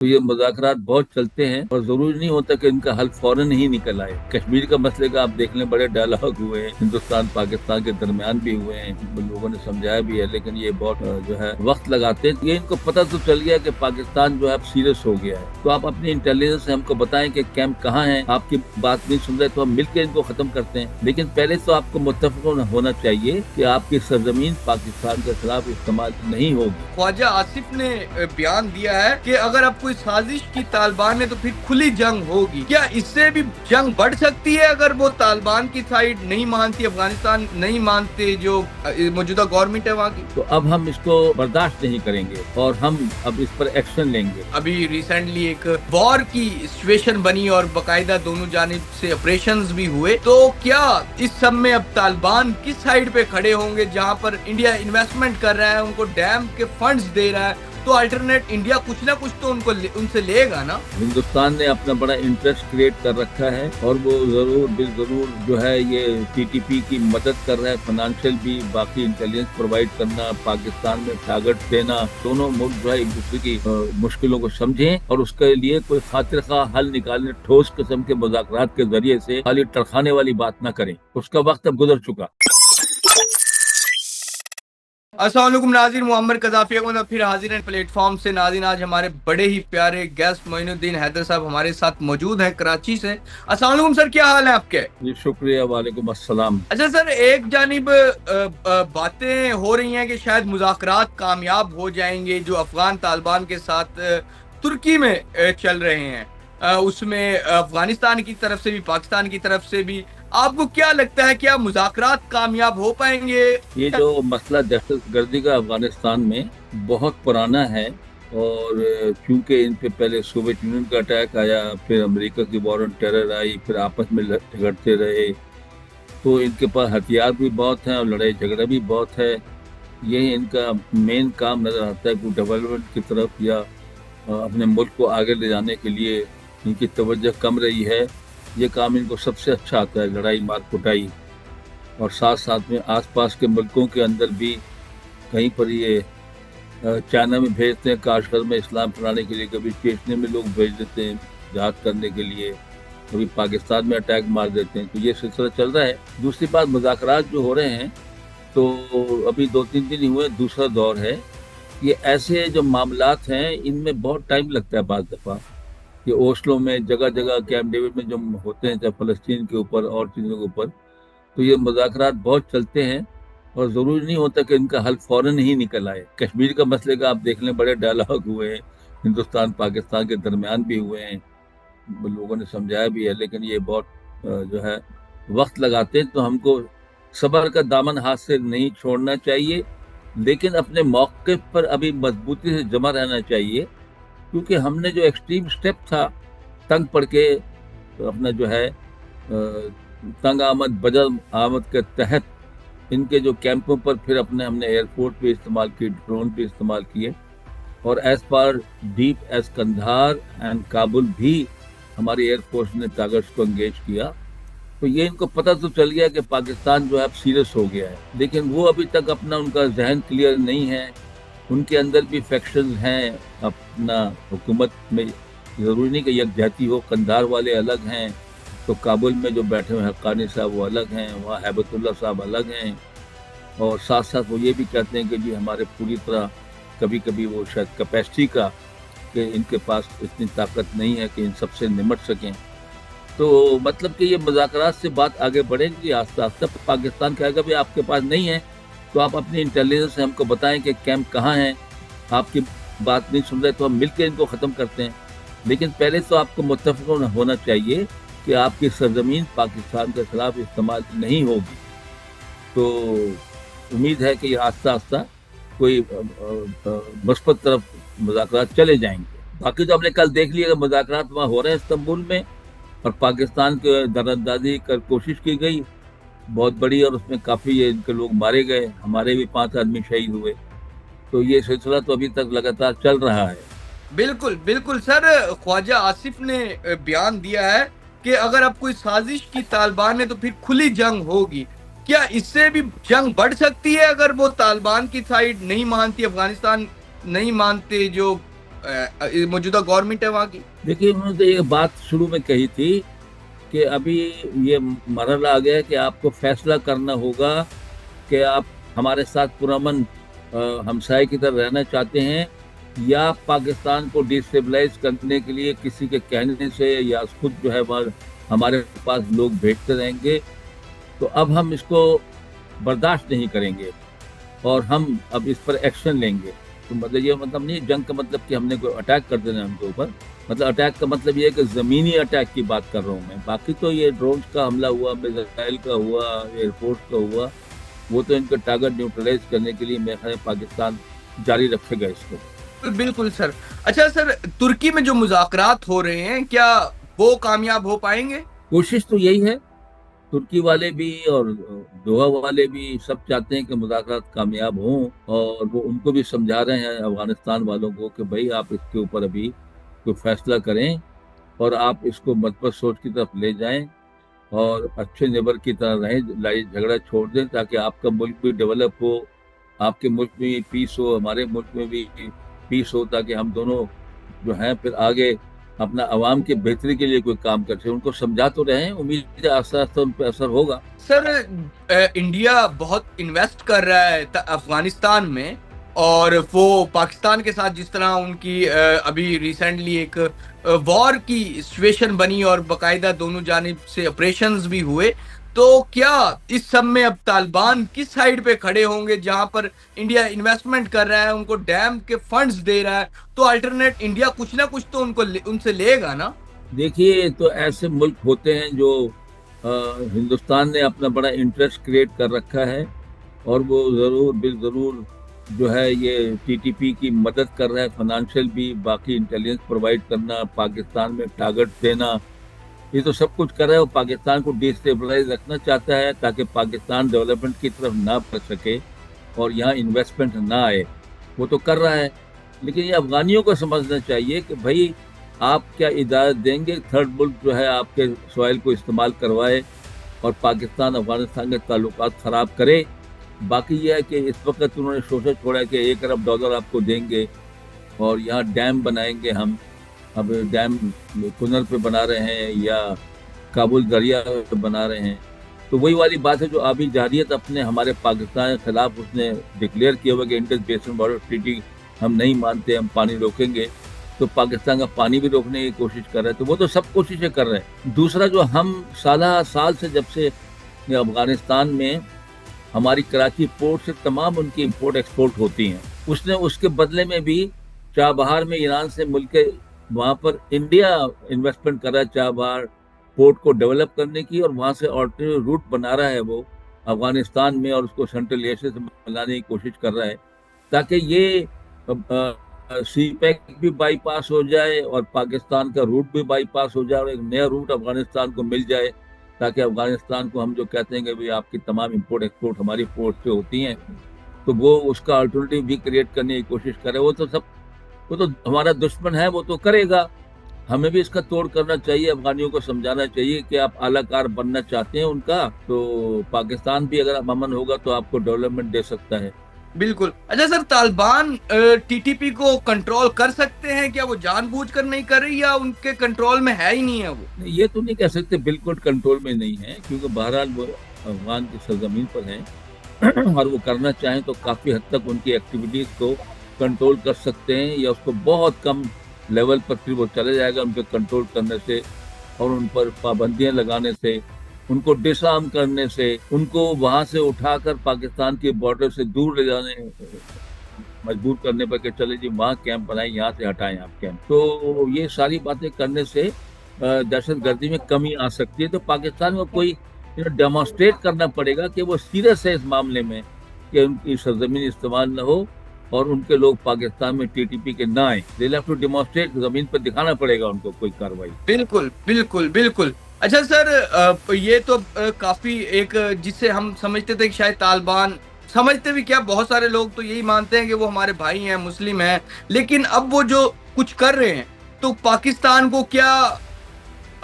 तो ये मुज़ाकरात बहुत चलते हैं और जरूरी नहीं होता कि इनका हल फौरन ही निकल आए। कश्मीर का मसले का आप देख लें, बड़े डायलॉग हुए हैं, हिंदुस्तान पाकिस्तान के दरमियान भी हुए हैं, लोगों ने समझाया भी है, लेकिन ये बहुत जो है वक्त लगाते हैं। ये इनको पता तो चल गया कि पाकिस्तान जो है अब सीरियस हो गया है। तो आप अपनी इंटेलिजेंस से हमको बताएं कि कैंप कहाँ है। आपकी बात नहीं सुन रहे तो हम मिलकर इनको खत्म करते हैं, लेकिन पहले तो आपको मुत्तफिक होना चाहिए कि आपकी सरजमीन पाकिस्तान के खिलाफ इस्तेमाल नहीं होगी। ख्वाजा आसिफ ने बयान दिया है कि अगर अब कोई साजिश की तालिबान ने तो फिर खुली जंग होगी। क्या इससे भी जंग बढ़ सकती है अगर वो तालिबान की साइड नहीं मानती, अफगानिस्तान नहीं मानते जो मौजूदा गवर्नमेंट है वहाँ की? तो अब हम इसको बर्दाश्त नहीं करेंगे और हम अब इस पर एक्शन लेंगे। अभी रिसेंटली एक वॉर की सिचुएशन बनी और बकायदा दोनों जानिब से ऑपरेशंस भी हुए, तो क्या इस सब में अब तालिबान किस साइड पे खड़े होंगे? जहाँ पर इंडिया इन्वेस्टमेंट कर रहा है, उनको डैम के फंड्स दे रहा है, तो अल्टरनेट इंडिया कुछ ना कुछ तो उनसे लेगा ना। हिंदुस्तान ने अपना बड़ा इंटरेस्ट क्रिएट कर रखा है और वो जरूर जो है ये टीटीपी की मदद कर रहा है, फाइनेंशियल भी, बाकी इंटेलिजेंस प्रोवाइड करना, पाकिस्तान में टारगेट देना। दोनों मुल्क जो है एक दूसरे की मुश्किलों को समझें और उसके लिए कोई खातिर खा हल निकालने, ठोस किस्म के मुज़ाकरात के जरिए से खाली टरखाने वाली बात ना करें। उसका वक्त अब गुजर चुका। अस्सलाम वालेकुम नाज़रीन, मुअम्मर कज़ाफ़ी को फिर हाजिर हैं प्लेटफॉर्म से। नाज़रीन, आज हमारे बड़े ही प्यारे गेस्ट मोइनुद्दीन हैदर साहब हमारे साथ मौजूद हैं कराची से। अस्सलाम वालेकुम सर, क्या हाल है आपके? जी शुक्रिया, वालेकुम अस्सलाम। अच्छा सर, एक जानिब बातें हो रही हैं कि शायद मुज़ाकरात कामयाब हो जाएंगे जो अफगान तालिबान के साथ तुर्की में चल रहे हैं, उसमें अफगानिस्तान की तरफ से भी पाकिस्तान की तरफ से भी। आपको क्या लगता है, क्या मुज़ाकरात कामयाब हो पाएंगे? ये जो मसला दहशतगर्दी का अफगानिस्तान में बहुत पुराना है और चूंकि इन पे पहले सोवियत यूनियन का अटैक आया, फिर अमेरिका की वॉर ऑन टेरर आई, फिर आपस में झगड़ते रहे, तो इनके पास हथियार भी बहुत हैं और लड़ाई झगड़ा भी बहुत है। यही इनका मेन काम नज़र आता है कि डेवलपमेंट की तरफ या अपने मुल्क को आगे ले जाने के लिए इनकी तवज्जो कम रही है। ये काम इनको सबसे अच्छा आता है, लड़ाई मार कुटाई, और साथ साथ में आसपास के मुल्कों के अंदर भी कहीं पर ये चाइना में भेजते हैं काशगर में इस्लाम फैलाने के लिए, कभी चेचने में लोग भेज देते हैं जहाद करने के लिए, कभी पाकिस्तान में अटैक मार देते हैं। तो ये सिलसिला चल रहा है। दूसरी बात, मुज़ाकरात जो हो रहे हैं तो अभी 2-3 दिन ही हुए, दूसरा दौर है। ये ऐसे जो मामलात हैं इनमें बहुत टाइम लगता है। बाज़ दफ़ा ये ओस्लो में, जगह जगह कैंप डेविड में जो होते हैं, चाहे फ़लस्तीन के ऊपर और चीज़ों के ऊपर, तो ये मुज़ाकरात बहुत चलते हैं और ज़रूरी नहीं होता कि इनका हल फौरन ही निकल आए। कश्मीर का मसले का आप देख लें, बड़े डायलॉग हुए हैं, हिंदुस्तान पाकिस्तान के दरमियान भी हुए हैं, लोगों ने समझाया भी है, लेकिन ये बहुत जो है वक्त लगाते हैं। तो हमको सब्र का दामन हाथ से नहीं छोड़ना चाहिए, लेकिन अपने मौके पर अभी मजबूती से जमा रहना चाहिए, क्योंकि हमने जो एक्सट्रीम स्टेप था तंग पड़ के अपना जो है तंग आमद बजल आमद के तहत इनके जो कैंपों पर फिर हमने एयरपोर्ट भी इस्तेमाल किए, ड्रोन भी इस्तेमाल किए, और as far deep as Kandahar and Kabul भी हमारी एयरफोर्स ने टारगेट्स को एंगेज किया। तो ये इनको पता तो चल गया कि पाकिस्तान जो है अब सीरियस हो गया है, लेकिन वो अभी तक अपना उनका जहन क्लियर नहीं है। उनके अंदर भी फैक्शंस हैं अपना हुकूमत में, ज़रूरी नहीं कि यकजहती हो। कंधार वाले अलग हैं, तो काबुल में जो बैठे हुए हक्कानी साहब वो अलग हैं, वहाँ हैबतुल्लाह साहब अलग हैं, और साथ साथ वो ये भी कहते हैं कि जी हमारे पूरी तरह कभी कभी वो शायद कैपेसिटी का कि इनके पास इतनी ताकत नहीं है कि इन सबसे निमट सकें। तो मतलब कि ये मुज़ाकरात से बात आगे बढ़ेगी आस्ता आस्ता। पाकिस्तान कहेगा भाई आपके पास नहीं है तो आप अपनी इंटेलिजेंस से हमको बताएं कि कैंप कहाँ है। आपकी बात नहीं सुन रहे तो हम मिलकर इनको ख़त्म करते हैं, लेकिन पहले तो आपको मुत्तफिक होना चाहिए कि आपकी सरजमीन पाकिस्तान के खिलाफ इस्तेमाल नहीं होगी। तो उम्मीद है कि आस्ता आस्ता कोई मुस्बत तरफ मुज़ाकरात चले जाएंगे। बाकी तो हमने कल देख लिया कि मुज़ाकरात वहाँ हो रहे हैं इस्तांबुल में, और पाकिस्तान के दरअंदाजी कर कोशिश की गई बहुत बड़ी, और उसमें काफ़ी इनके लोग मारे गए, हमारे भी 5 आदमी शहीद हुए। तो ये सिलसिला तो अभी तक लगातार चल रहा है। बिल्कुल बिल्कुल सर, ख्वाजा आसिफ ने बयान दिया है कि अगर अब कोई साजिश की तालिबान ने तो फिर खुली जंग होगी। क्या इससे भी जंग बढ़ सकती है अगर वो तालिबान की साइड नहीं मानती, अफगानिस्तान नहीं मानते जो موجودہ گورنمنٹ ہے وہاں کی؟ देखिए, उन्होंने तो ये बात शुरू में कही थी कि अभी ये मरहला आ गया है कि आपको फैसला करना होगा कि आप हमारे साथ पुरअमन हमसाये की तरह रहना चाहते हैं या पाकिस्तान को डिस्टेबलाइज करने के लिए किसी के कहने से या खुद जो है हमारे पास लोग भेजते रहेंगे। तो अब हम इसको बर्दाश्त नहीं करेंगे और हम अब इस पर एक्शन लेंगे। तो मतलब ये मतलब नहीं जंग का मतलब कि हमने कोई अटैक कर देना है उनके ऊपर, मतलब अटैक का मतलब ये है कि ज़मीनी अटैक की बात कर रहा हूँ मैं। बाकी तो ये ड्रोन का हमला हुआ, मिसाइल का हुआ, एयरफोर्स का हुआ, वो तो इनका टारगेट न्यूट्रलाइज करने के लिए मेरे ख्याल पाकिस्तान जारी रखेगा इसको। बिल्कुल सर। अच्छा सर, तुर्की में जो मुज़ाकरात हो रहे हैं क्या वो कामयाब हो पाएंगे? कोशिश तो यही है, तुर्की वाले भी और दोहा वाले भी सब चाहते हैं कि मुज़ाकरात कामयाब हों और वो उनको भी समझा रहे हैं अफगानिस्तान वालों को कि भाई आप इसके ऊपर अभी कोई फैसला करें और आप इसको मतबद सोच की तरफ ले जाएं और अच्छे नेबर की तरह रहें, लड़ाई झगड़ा छोड़ दें ताकि आपका मुल्क भी डेवलप हो, आपके मुल्क में भी पीस हो, हमारे मुल्क में भी पीस हो, ताकि हम दोनों जो हैं फिर आगे अपना अवाम की बेहतरी के लिए कोई काम करते हैं। उनको समझा तो रहे हैं, उम्मीद है आस्ता आस्ता उन पर असर होगा। सर, इंडिया बहुत इन्वेस्ट कर रहा है अफगानिस्तान में, और वो पाकिस्तान के साथ जिस तरह उनकी अभी रिसेंटली एक वॉर की सिचुएशन बनी और बाकायदा दोनों जानिब से ऑपरेशंस भी हुए, तो क्या इस सब में अब तालिबान किस साइड पे खड़े होंगे? जहां पर इंडिया इन्वेस्टमेंट कर रहा है, उनको डैम के फंड्स दे रहा है, तो अल्टरनेट इंडिया कुछ ना कुछ तो उनसे लेगा ना? देखिए, तो ऐसे मुल्क होते हैं जो हिंदुस्तान ने अपना बड़ा इंटरेस्ट क्रिएट कर रखा है और वो ज़रूर बिलज़रूर जो है ये टीटीपी की मदद कर रहा है, फाइनेंशियल भी, बाकी इंटेलिजेंस प्रोवाइड करना, पाकिस्तान में टारगेट देना, ये तो सब कुछ कर रहा है। वो पाकिस्तान को डिस्टेबलाइज रखना चाहता है ताकि पाकिस्तान डेवलपमेंट की तरफ ना बढ़ सके और यहाँ इन्वेस्टमेंट ना आए, वो तो कर रहा है। लेकिन ये अफगानियों को समझना चाहिए कि भाई आप क्या इजाज़त देंगे थर्ड मुल्क जो है आपके सॉइल को इस्तेमाल करवाए और पाकिस्तान अफगानिस्तान के ताल्लुकात ख़राब करे। बाकी यह है कि इस वक्त उन्होंने सोचा छोड़ा कि $1 अरब आपको देंगे और यहाँ डैम बनाएंगे हम। अब डैम कुनर पे बना रहे हैं या काबुल दरिया पे बना रहे हैं, तो वही वाली बात है जो अभी जारियत अपने हमारे पाकिस्तान के खिलाफ उसने डिक्लेयर किया हुआ कि इंडस बेसिन वाटर ट्रीटी हम नहीं मानते, हम पानी रोकेंगे, तो पाकिस्तान का पानी भी रोकने की कोशिश कर रहे हैं। तो वो तो सब कोशिशें कर रहे हैं। दूसरा, जो हम साल से जब से अफगानिस्तान में हमारी कराची पोर्ट से तमाम उनकी इंपोर्ट एक्सपोर्ट होती हैं, उसने उसके बदले में भी चाबहार में ईरान से मुल्क वहाँ पर इंडिया इन्वेस्टमेंट कर रहा है चाबहार पोर्ट को डेवलप करने की, और वहाँ से ऑल्टरनेटिव रूट बना रहा है वो अफगानिस्तान में और उसको सेंट्रल एशिया से मिलाने की कोशिश कर रहा है ताकि ये सी पैक भी बाईपास हो जाए और पाकिस्तान का रूट भी बाईपास हो जाए और एक नया रूट अफगानिस्तान को मिल जाए, ताकि अफगानिस्तान को हम जो कहते हैं कि भाई आपकी तमाम इंपोर्ट एक्सपोर्ट हमारी पोर्ट से होती हैं, तो वो उसका अल्टरनेटिव भी क्रिएट करने की कोशिश करे। वो तो हमारा दुश्मन है, वो तो करेगा। हमें भी इसका तोड़ करना चाहिए, अफगानियों को समझाना चाहिए कि आप आलाकार बनना चाहते हैं उनका, तो पाकिस्तान भी अगर अमन होगा तो आपको डेवलपमेंट दे सकता है। बिल्कुल। अच्छा सर, तालिबान टीटीपी को कंट्रोल कर सकते हैं क्या? वो जानबूझकर नहीं कर रही या उनके कंट्रोल में है ही नहीं है? वो ये तो नहीं कह सकते बिल्कुल कंट्रोल में नहीं है, क्योंकि बहरहाल वो अफगान की सरजमीन पर हैं और वो करना चाहें तो काफ़ी हद तक उनकी एक्टिविटीज़ को कंट्रोल कर सकते हैं, या उसको बहुत कम लेवल पर फिर वो चले जाएगा उनको कंट्रोल करने से और उन पर पाबंदियां लगाने से, उनको डिसआर्म करने से, उनको वहाँ से उठाकर पाकिस्तान के बॉर्डर से दूर ले जाने मजबूर करने पर कि चले जी वहाँ कैंप बनाए, यहाँ से हटाएं आप कैंप। तो ये सारी बातें करने से दहशतगर्दी में कमी आ सकती है। तो पाकिस्तान को कोई डेमोन्स्ट्रेट करना पड़ेगा कि वो सीरियस है इस मामले में कि उनकी सरजमीन इस्तेमाल न हो और उनके लोग पाकिस्तान में टीटीपी के ना आए। दे हैव टू डेमोन्स्ट्रेट, जमीन पर दिखाना पड़ेगा उनको कोई कार्रवाई। बिल्कुल बिल्कुल बिल्कुल। अच्छा सर, ये तो काफी एक जिससे हम समझते थे कि शायद तालिबान, समझते भी क्या, बहुत सारे लोग तो यही मानते हैं कि वो हमारे भाई हैं, मुस्लिम हैं, लेकिन अब वो जो कुछ कर रहे हैं तो पाकिस्तान को क्या,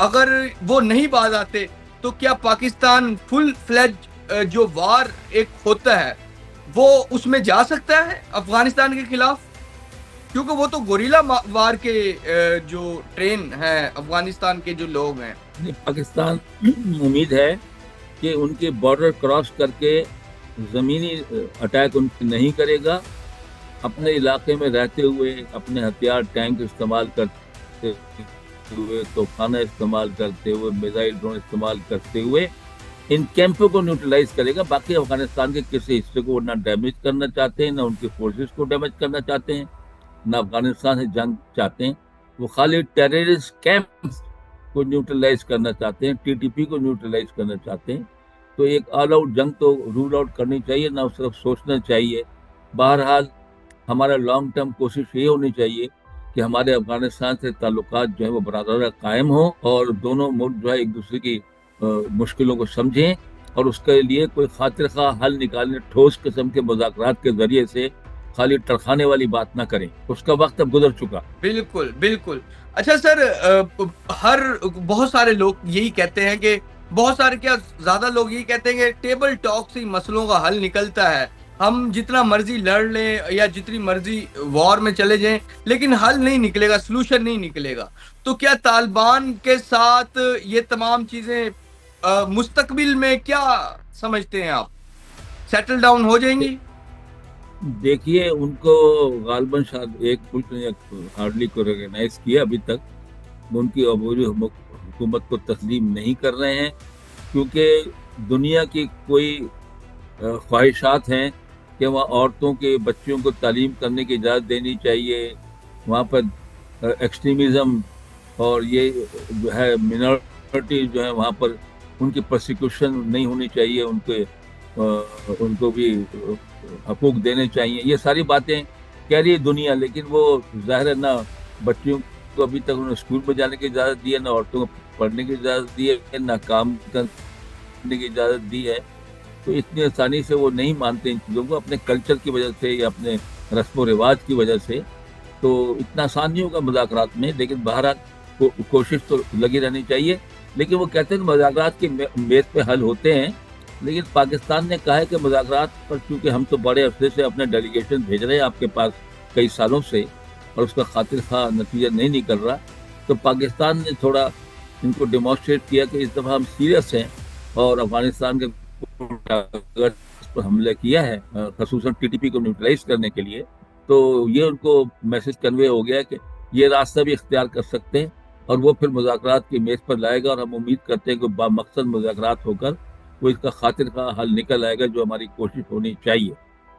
अगर वो नहीं बाज आते तो क्या पाकिस्तान फुल फ्लेज जो वार एक होता है वो उसमें जा सकता है अफगानिस्तान के खिलाफ? کیونکہ وہ تو گوریلا وار کے جو ٹرین ہیں افغانستان کے جو لوگ ہیں. پاکستان امید ہے کہ ان کے بارڈر کراس کر کے زمینی اٹیک ان نہیں کرے گا. اپنے علاقے میں رہتے ہوئے اپنے ہتھیار ٹینک استعمال کرتے ہوئے، توپخانہ استعمال کرتے ہوئے، میزائل ڈرون استعمال کرتے ہوئے ان کیمپوں کو نیوٹرلائز کرے گا. باقی افغانستان کے کسی حصے کو وہ نہ ڈیمیج کرنا چاہتے ہیں، نہ ان کی فورسز کو ڈیمیج کرنا چاہتے ہیں، نہ افغانستان سے جنگ چاہتے ہیں. وہ خالی ٹیررسٹ کیمپ کو نیوٹرلائز کرنا چاہتے ہیں، ٹی ٹی پی کو نیوٹرلائز کرنا چاہتے ہیں. تو ایک آل آؤٹ جنگ تو رول آؤٹ کرنی چاہیے، نہ اس طرف سوچنا چاہیے. بہرحال ہمارا لانگ ٹرم کوشش یہ ہونی چاہیے کہ ہمارے افغانستان سے تعلقات جو ہے وہ برقرار قائم ہوں، اور دونوں ملک جو ہے ایک دوسرے کی مشکلوں کو سمجھیں، اور اس کے لیے کوئی خاطر خواہ حل نکالنے، ٹھوس قسم کے مذاکرات کے ذریعے سے خالی ٹرخانے والی بات نہ کریں. اس کا وقت اب گزر چکا. بالکل بالکل. اچھا سر، بہت سارے لوگ یہی کہتے ہیں کہ بہت سارے کیا زیادہ لوگ یہی کہتے ہیں کہ ٹیبل ٹاک سے مسئلوں کا حل نکلتا ہے. ہم جتنا مرضی لڑ لیں یا جتنی مرضی وار میں چلے جائیں، لیکن حل نہیں نکلے گا، سلوشن نہیں نکلے گا. تو کیا طالبان کے ساتھ یہ تمام چیزیں مستقبل میں کیا سمجھتے ہیں آپ، سیٹل ڈاؤن ہو جائیں گی؟ دیکھیے، ان کو غالباً شاید ایک ملک نے ہارڈلی کو ریکگنائز کیا ابھی تک. ان کی عبوری حکومت کو تسلیم نہیں کر رہے ہیں، کیونکہ دنیا کی کوئی خواہشات ہیں کہ وہاں عورتوں کے بچوں کو تعلیم کرنے کی اجازت دینی چاہیے، وہاں پر ایکسٹریمزم اور یہ جو ہے منورٹی جو ہے وہاں پر ان کی پرسیکیوشن نہیں ہونی چاہیے، ان کو بھی حقوق دینے چاہیے. یہ ساری باتیں کہہ رہی ہے دنیا، لیکن وہ ظاہر ہے نہ بچیوں کو ابھی تک انہوں نے اسکول میں جانے کی اجازت دی ہے، نہ عورتوں کو پڑھنے کی اجازت دی ہے، نہ کام کرنے کی اجازت دی ہے. تو اتنی آسانی سے وہ نہیں مانتے ان چیزوں کو، اپنے کلچر کی وجہ سے یا اپنے رسم و رواج کی وجہ سے. تو اتنا آسان نہیں ہوگا مذاکرات میں، لیکن بہرحال کوشش تو لگی رہنی چاہیے. لیکن وہ کہتے ہیں کہ مذاکرات کی میز پہ حل ہوتے ہیں، لیکن پاکستان نے کہا ہے کہ مذاکرات پر چونکہ ہم تو بڑے عرصے سے اپنے ڈیلیگیشن بھیج رہے ہیں آپ کے پاس کئی سالوں سے، اور اس کا خاطر خواہ نتیجہ نہیں نکل رہا، تو پاکستان نے تھوڑا ان کو ڈیمانسٹریٹ کیا کہ اس دفعہ ہم سیریس ہیں، اور افغانستان کے پر حملہ کیا ہے، خصوصاً ٹی ٹی پی کو نیوٹرلائز کرنے کے لیے. تو یہ ان کو میسج کنوے ہو گیا کہ یہ راستہ بھی اختیار کر سکتے ہیں، اور وہ پھر مذاکرات کی میز پر لائے گا. اور ہم امید کرتے ہیں کہ با مقصد مذاکرات ہو کر وہ اس کا خاطر خواہ حل نکل آئے گا، جو ہماری کوشش ہونی چاہیے.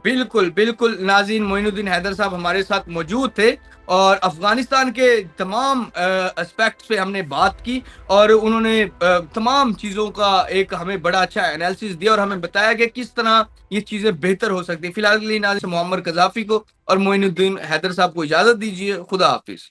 بالکل بالکل. ناظرین، معین الدین حیدر صاحب ہمارے ساتھ موجود تھے، اور افغانستان کے تمام اسپیکٹس پہ ہم نے بات کی، اور انہوں نے تمام چیزوں کا ایک ہمیں بڑا اچھا انالیسس دیا، اور ہمیں بتایا کہ کس طرح یہ چیزیں بہتر ہو سکتی ہیں. فی الحال کے لیے ناظرین، محمد قذافی کو اور معین الدین حیدر صاحب کو اجازت دیجیے. خدا حافظ.